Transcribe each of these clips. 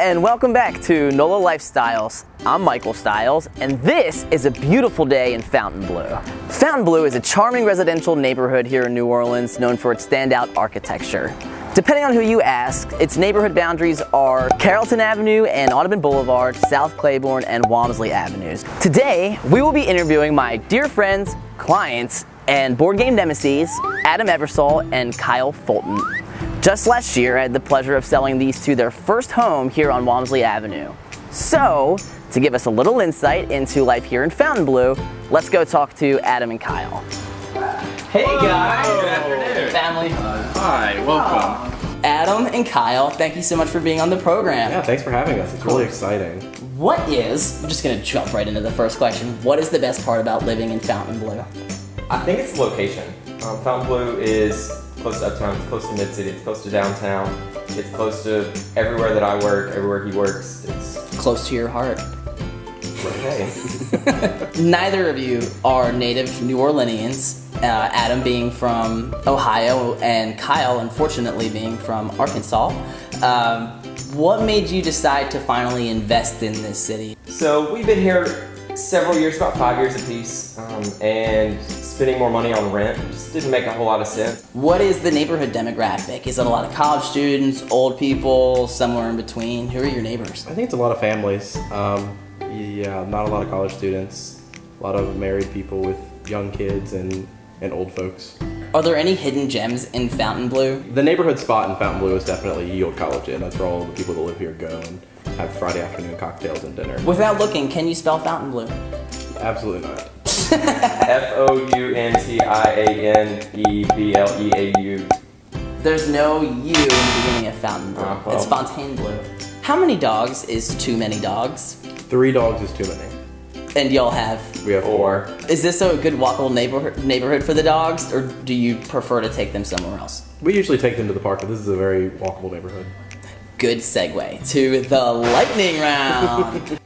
and welcome back to NOLA Lifestyles. I'm Michael Stiles, and this is a beautiful day in Fontainebleau. Fontainebleau is a charming residential neighborhood here in New Orleans known for its standout architecture. Depending on who you ask, its neighborhood boundaries are Carrollton Avenue and Audubon Boulevard, South Claiborne, and Walmsley Avenues. Today, we will be interviewing my dear friends, clients, and board game nemesis, Adam Eversole and Kyle Fulton. Just last year, I had the pleasure of selling these two their first home here on Walmsley Avenue. So, to give us a little insight into life here in Fontainebleau, let's go talk to Adam and Kyle. Hey guys! Good afternoon. Family. Hi, welcome. Adam and Kyle, thank you so much for being on the program. Yeah, thanks for having us. It's really exciting. What is, I'm just gonna jump right into the first question, what is the best part about living in Fontainebleau? I think it's the location. Fontainebleau is close to uptown, it's close to mid-city, it's close to downtown, it's close to everywhere that I work, everywhere he works. It's close to your heart. Okay. Neither of you are native New Orleanians, Adam being from Ohio and Kyle, unfortunately, being from Arkansas. What made you decide to finally invest in this city? So we've been here several years, about 5 years apiece, and spending more money on rent just didn't make a whole lot of sense. What is the neighborhood demographic? Is it a lot of college students, old people, somewhere in between? Who are your neighbors? I think it's a lot of families. Yeah, not a lot of college students. A lot of married people with young kids and old folks. Are there any hidden gems in Fontainebleau? The neighborhood spot in Fontainebleau is definitely Yield College Inn. That's where all the people that live here go and have Friday afternoon cocktails and dinner. Without looking, can you spell Fontainebleau? Absolutely not. Fountainebleau. There's no U in the beginning of Fontainebleau. Well. It's Fontainebleau. How many dogs is too many dogs? 3 dogs is too many. And y'all have? We have 4. Is this a good walkable neighborhood for the dogs, or do you prefer to take them somewhere else? We usually take them to the park, but this is a very walkable neighborhood. Good segue to the lightning round.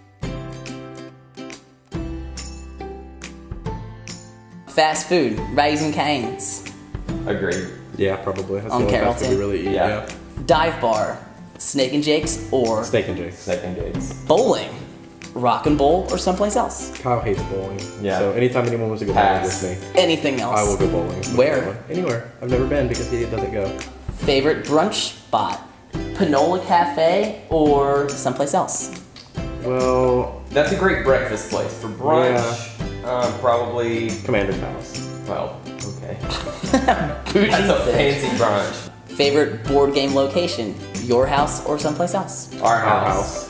Fast food, Raising Cane's. Agreed. Yeah, probably. That's On the only fast food Carrollton? we really eat. Yeah. Dive bar, Snake and Jake's, or Steak and Jake's. Second dates. bowling, Rock and Bowl, or someplace else? Kyle hates bowling. Yeah. So anytime anyone wants to go bowling Pass. with me, Anything else? I will go bowling. Where? Anywhere. I've never been because he doesn't go. Favorite brunch spot, Panola Cafe, or someplace else? Well, That's a great breakfast place. For brunch, probably, Commander's Palace. well, okay. Bougie That's a bitch. fancy brunch. Favorite board game location, your house or someplace else? Our house.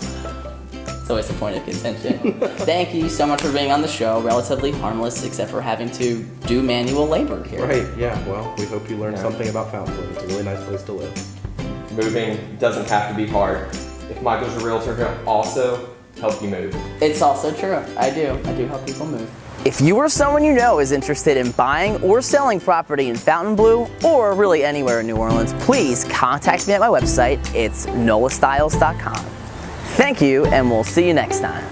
It's always a point of contention. Thank you so much for being on the show. Relatively harmless, except for having to do manual labor here. Right, yeah, well, we hope you learned Yeah. something about Fontainebleau. It's a really nice place to live. Moving doesn't have to be hard. If Michael's a realtor, he'll also help you move. It's also true. I do help people move. If you or someone you know is interested in buying or selling property in Fontainebleau or really anywhere in New Orleans, please contact me at my website. It's nolastyles.com. Thank you, and we'll see you next time.